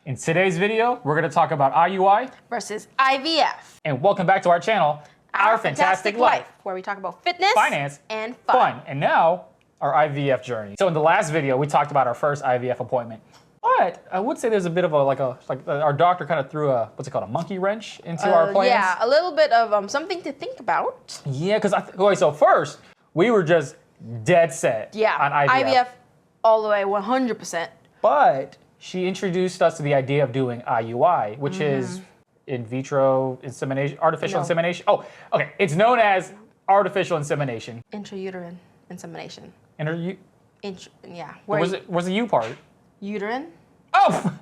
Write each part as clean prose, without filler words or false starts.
In today's video, we're going to talk about IUI versus IVF. And welcome back to our channel, Our Fantastic Life, where we talk about fitness, finance, and fun. And now, our IVF journey. So in the last video, we talked about our first IVF appointment. But I would say there's a bit of our doctor kind of threw a, what's it called, a monkey wrench into our plans. Yeah, a little bit of something to think about. Yeah, because so first, we were just dead set on IVF. All the way 100%. But she introduced us to the idea of doing IUI, which is in vitro insemination, artificial insemination. Oh, okay. It's known as artificial insemination. Intrauterine insemination. Yeah. Where's the U part? Uterine. Oh!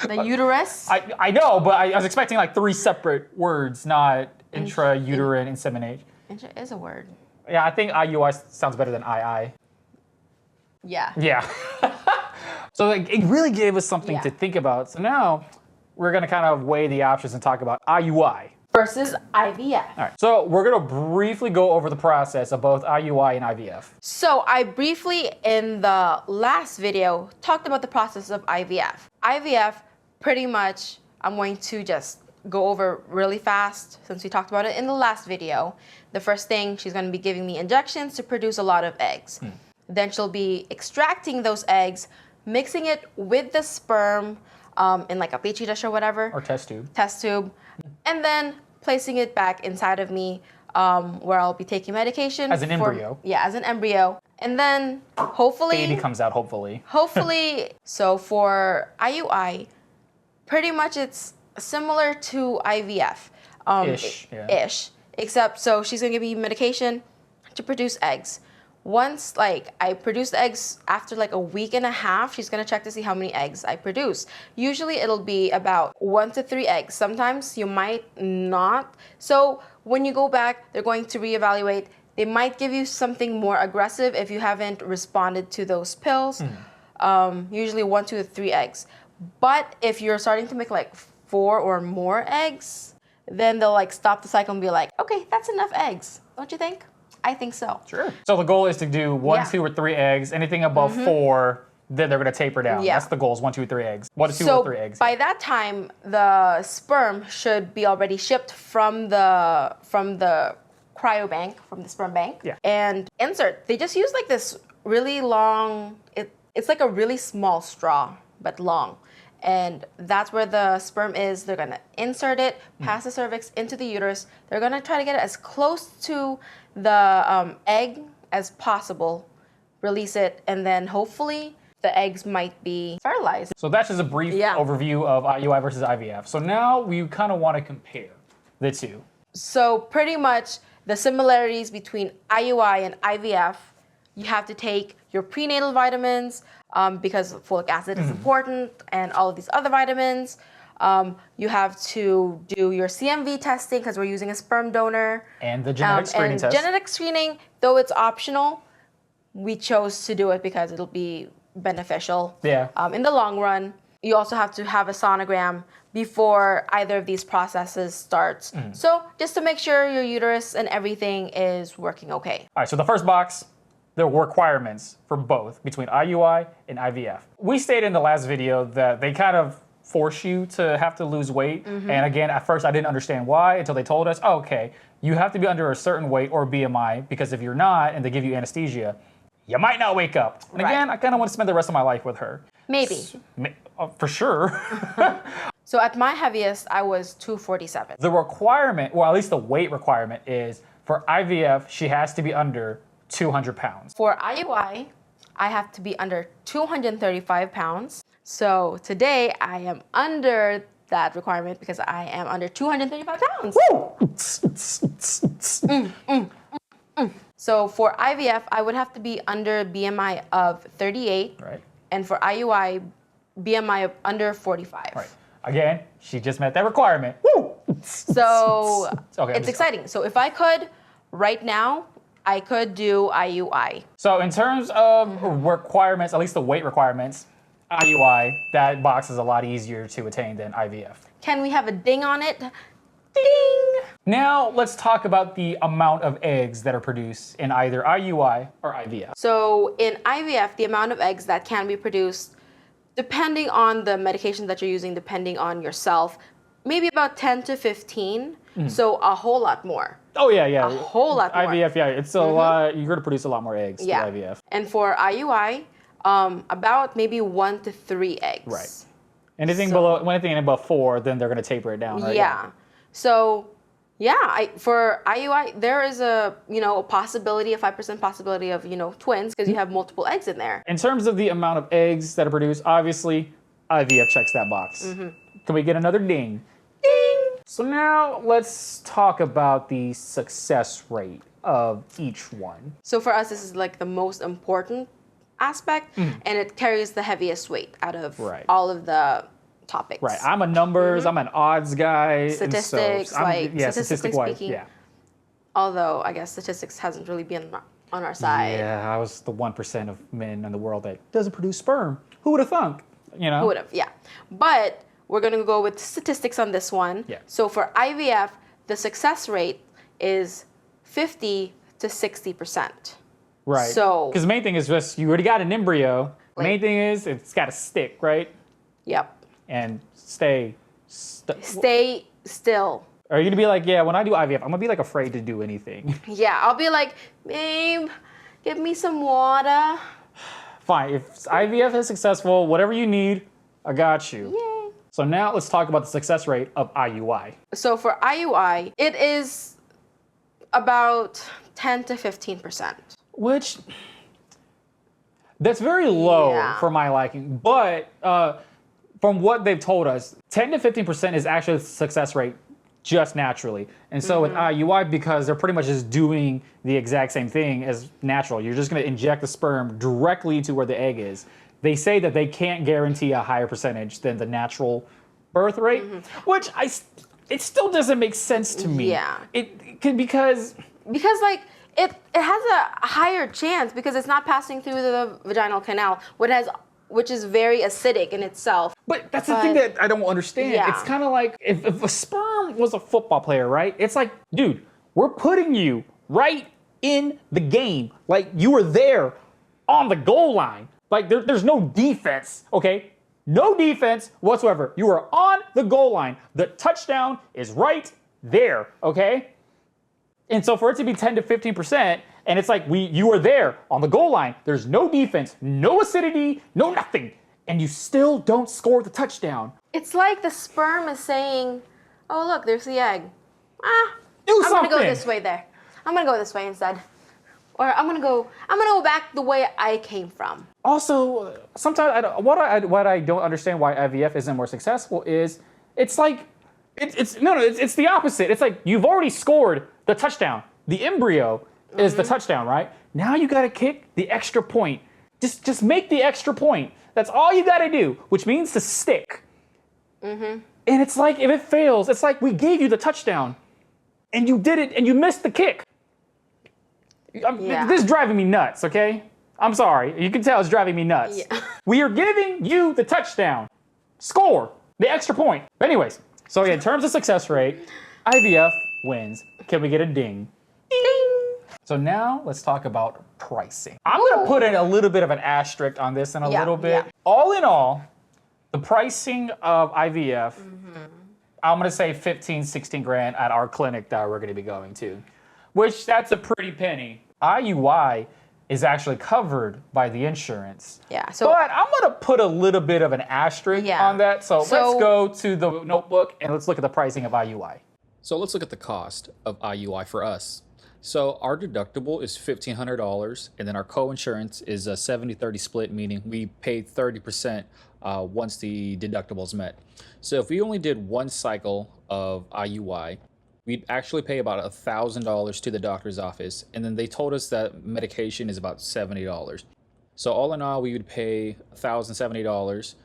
The uterus? I know, but I was expecting like 3 separate words, not intrauterine insemination. Intra is a word. Yeah, I think IUI sounds better than II. Yeah. Yeah. So it really gave us something to think about. So now we're going to kind of weigh the options and talk about IUI versus IVF. All right. So we're going to briefly go over the process of both IUI and IVF. So I briefly, in the last video, talked about the process of IVF. IVF, pretty much, I'm going to just go over really fast since we talked about it in the last video. The first thing, she's going to be giving me injections to produce a lot of eggs. Then she'll be extracting those eggs, mixing it with the sperm in like a petri dish or whatever. Or test tube. Test tube. And then placing it back inside of me where I'll be taking medication. As an embryo. Yeah, as an embryo. And then hopefully... Baby comes out, hopefully. Hopefully. So for IUI, pretty much it's similar to IVF. Ish. Except, so she's going to give me medication to produce eggs. Once I produce the eggs after like a week and a half, she's gonna check to see how many eggs I produce. Usually it'll be about 1 to 3 eggs. Sometimes you might not. So when you go back, they're going to reevaluate. They might give you something more aggressive if you haven't responded to those pills. Usually 1, 2 to 3 eggs. But if you're starting to make like 4 or more eggs, then they'll like stop the cycle and be like, okay, that's enough eggs. Don't you think? I think so. Sure. So the goal is to do 1, 2, or 3 eggs. Anything above 4, then they're going to taper down. That's the goal, is 1, 2, 3 eggs. 1 to 2 or 3 eggs. By that time, the sperm should be already shipped from the cryo bank, from the sperm bank, and insert. They just use like this really long, it's like a really small straw, but long. And that's where the sperm is. They're going to insert it past the cervix into the uterus. They're going to try to get it as close to the egg as possible, release it, and then hopefully the eggs might be fertilized. So that's just a brief overview of IUI versus IVF. So now we kind of want to compare the two. So pretty much the similarities between IUI and IVF, you have to take your prenatal vitamins, because folic acid is important, and all of these other vitamins. You have to do your CMV testing because we're using a sperm donor. And the genetic screening test. Genetic screening, though it's optional, we chose to do it because it'll be beneficial in the long run. You also have to have a sonogram before either of these processes starts. So just to make sure your uterus and everything is working okay. All right, so the first box, there were requirements for both between IUI and IVF. We stated in the last video that they kind of force you to have to lose weight. And again, at first I didn't understand why until they told us, okay, you have to be under a certain weight or BMI, because if you're not and they give you anesthesia, you might not wake up. And again, I kind of want to spend the rest of my life with her. Maybe. For sure. So at my heaviest, I was 247. The requirement, or at least the weight requirement, is for IVF, she has to be under 200 pounds. For IUI, I have to be under 235 pounds. So today I am under that requirement because I am under 235 pounds. So for IVF, I would have to be under BMI of 38. Right. And for IUI, BMI of under 45. Right. Again, she just met that requirement. So it's exciting. So if I could, right now, I could do IUI. So in terms of requirements, at least the weight requirements, IUI, that box is a lot easier to attain than IVF. Can we have a ding on it? Ding! Now let's talk about the amount of eggs that are produced in either IUI or IVF. So in IVF, the amount of eggs that can be produced depending on the medication that you're using, depending on yourself, maybe about 10 to 15. So a whole lot more. Oh yeah, yeah. A whole lot more. IVF, yeah, it's a lot. You're gonna produce a lot more eggs through IVF. And for IUI, about maybe 1 to 3 eggs. Right. Anything above 4, then they're gonna taper it down, right? Yeah. So yeah, for IUI, there is a possibility, a 5% possibility of twins because you have multiple eggs in there. In terms of the amount of eggs that are produced, obviously IVF checks that box. Can we get another ding? Ding. So now let's talk about the success rate of each one. So for us, this is like the most important aspect, and it carries the heaviest weight out of all of the topics. Right. I'm a numbers, I'm an odds guy. Statistics, statistically speaking. Yeah. Although I guess statistics hasn't really been on our side. Yeah, I was the 1% of men in the world that doesn't produce sperm. Who would have thunk? Who would have? Yeah. But we're gonna go with statistics on this one. Yeah. So for IVF, the success rate is 50 to 60%. Right. So because the main thing is just you already got an embryo. The main thing is it's got to stick, right? Yep. And stay still. Are you gonna be like, yeah, when I do IVF, I'm gonna be like afraid to do anything? Yeah, I'll be like, babe, give me some water. Fine. If IVF is successful, whatever you need, I got you. Yay. So now let's talk about the success rate of IUI. So for IUI, it is about 10 to 15%. Which, that's very low for my liking. But from what they've told us, 10 to 15% is actually the success rate just naturally. And so with IUI, because they're pretty much just doing the exact same thing as natural, you're just gonna inject the sperm directly to where the egg is. They say that they can't guarantee a higher percentage than the natural birth rate, which it still doesn't make sense to me. Yeah. Because like it has a higher chance because it's not passing through the vaginal canal, which is very acidic in itself. But that's the thing that I don't understand. Yeah. It's kind of like if a sperm was a football player, right? It's like, dude, we're putting you right in the game. Like you were there on the goal line. Like there's no defense, okay? No defense whatsoever. You are on the goal line. The touchdown is right there, okay? And so for it to be 10 to 15%, and it's like you are there on the goal line. There's no defense, no acidity, no nothing, and you still don't score the touchdown. It's like the sperm is saying, "Oh look, there's the egg. Do I'm something. gonna go this way there. I'm gonna go this way instead, or I'm gonna go back the way I came from." Also, sometimes what I don't understand why IVF isn't more successful is it's like it's the opposite. It's like you've already scored the touchdown. The embryo is the touchdown, right? Now you got to kick the extra point. Just make the extra point. That's all you got to do, which means to stick. And it's like if it fails, it's like we gave you the touchdown, and you did it, and you missed the kick. This is driving me nuts. Okay, I'm sorry. You can tell it's driving me nuts. Yeah. We are giving you the touchdown. Score the extra point. But anyways, so yeah, in terms of success rate, IVF wins. Can we get a ding? Ding. So now let's talk about pricing. I'm gonna put in a little bit of an asterisk on this in a little bit. Yeah. All in all, the pricing of IVF, I'm gonna say 15, 16 grand at our clinic that we're gonna be going to, which that's a pretty penny. IUI is actually covered by the insurance. Yeah. But I'm gonna put a little bit of an asterisk on that. So let's go to the notebook and let's look at the pricing of IUI. So let's look at the cost of IUI for us. So our deductible is $1,500, and then our co-insurance is a 70-30 split, meaning we pay 30% once the deductible is met. So if we only did one cycle of IUI, we'd actually pay about $1,000 to the doctor's office, and then they told us that medication is about $70. So all in all, we would pay $1,070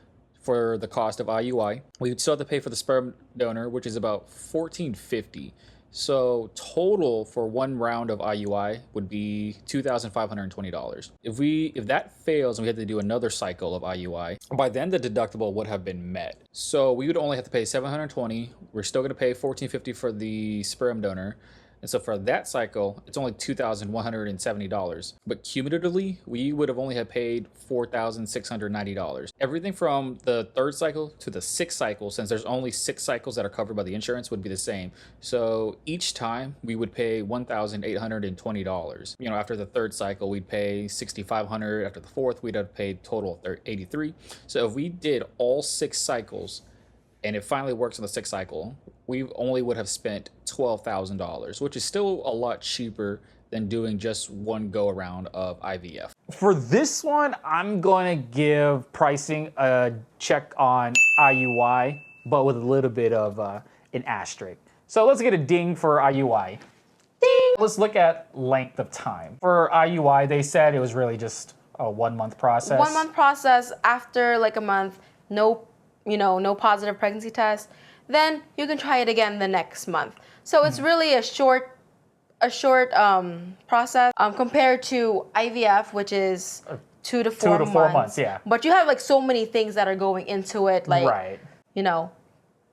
for the cost of IUI. We would still have to pay for the sperm donor, which is about $1,450. So total for one round of IUI would be $2,520. If that fails and we had to do another cycle of IUI, by then the deductible would have been met. So we would only have to pay $720. We're still going to pay $1,450 for the sperm donor, And so for that cycle, it's only $2,170. But cumulatively, we would have only had paid $4,690. Everything from the third cycle to the sixth cycle, since there's only 6 cycles that are covered by the insurance, would be the same. So each time we would pay $1,820. You know, after the third cycle, we'd pay $6,500. After the fourth, we'd have paid total $83. So if we did all 6 cycles and it finally works on the 6th cycle, we only would have spent $12,000, which is still a lot cheaper than doing just one go around of IVF. For this one, I'm going to give pricing a check on IUI, but with a little bit of an asterisk. So let's get a ding for IUI. Ding! Let's look at length of time. For IUI, they said it was really just a 1-month process. 1-month process. After like a month, no positive pregnancy test, then you can try it again the next month. So it's really a short process compared to IVF, which is 2 to 4 months. 2 to 4 months, yeah. But you have like so many things that are going into it, like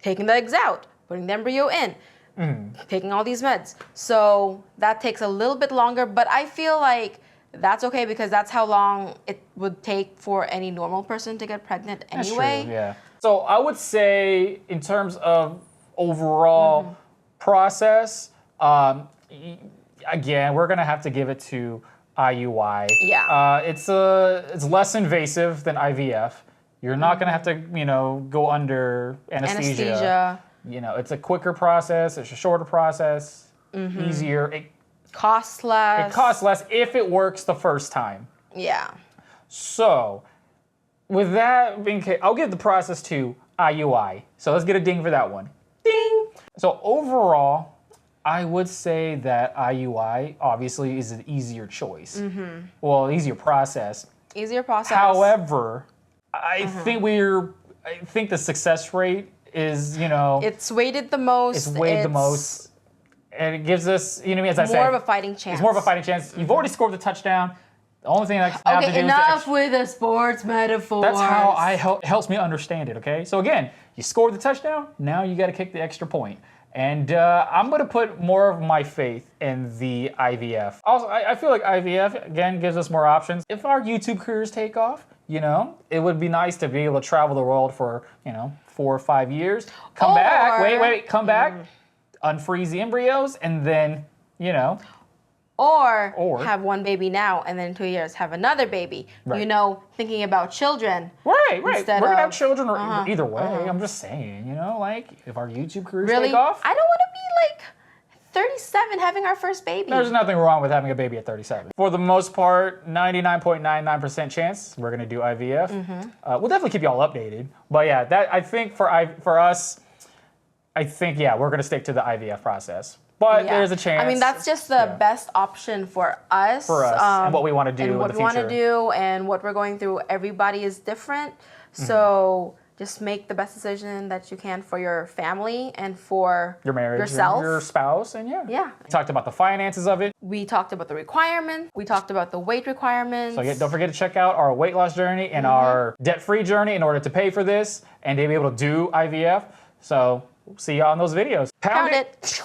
taking the eggs out, putting the embryo in, taking all these meds. So that takes a little bit longer, but I feel like that's okay because that's how long it would take for any normal person to get pregnant anyway. That's true, yeah. So I would say in terms of overall process, again, we're gonna have to give it to IUI. Yeah. It's less invasive than IVF. You're not gonna have to, go under anesthesia. It's a quicker process. It's a shorter process. Easier. It costs less. It costs less if it works the first time. Yeah. So, with that being case, I'll give the process to IUI. So let's get a ding for that one. Ding! So overall, I would say that IUI obviously is an easier choice. Well, easier process. Easier process. However, I think the success rate is, it's weighted the most. It's weighted the most. And it gives us, as I said, more of a fighting chance. It's more of a fighting chance. You've already scored the touchdown. The only thing I have to do enough with the sports metaphors. That's how helps me understand it, okay? So again, you scored the touchdown, now you gotta kick the extra point. And I'm gonna put more of my faith in the IVF. Also, I feel like IVF, again, gives us more options. If our YouTube careers take off, it would be nice to be able to travel the world for, 4 or 5 years. Come back, come back, unfreeze the embryos, and then, Or have one baby now and then in 2 years have another baby. Right. Thinking about children. Right. We're gonna have children either way. I'm just saying, if our YouTube careers take off. I don't want to be like 37 having our first baby. There's nothing wrong with having a baby at 37. For the most part, 99.99% chance we're gonna do IVF. We'll definitely keep y'all updated. But yeah, that I think for us, we're gonna stick to the IVF process. But there's a chance. I mean, that's just the best option for us. For us, and what we want to do in the future. And what we want to do and what we're going through. Everybody is different. So just make the best decision that you can for your family and for your marriage, yourself, your spouse, and We talked about the finances of it. We talked about the requirements. We talked about the weight requirements. So don't forget to check out our weight loss journey and our debt-free journey in order to pay for this and to be able to do IVF. So see y'all in those videos. Pound it.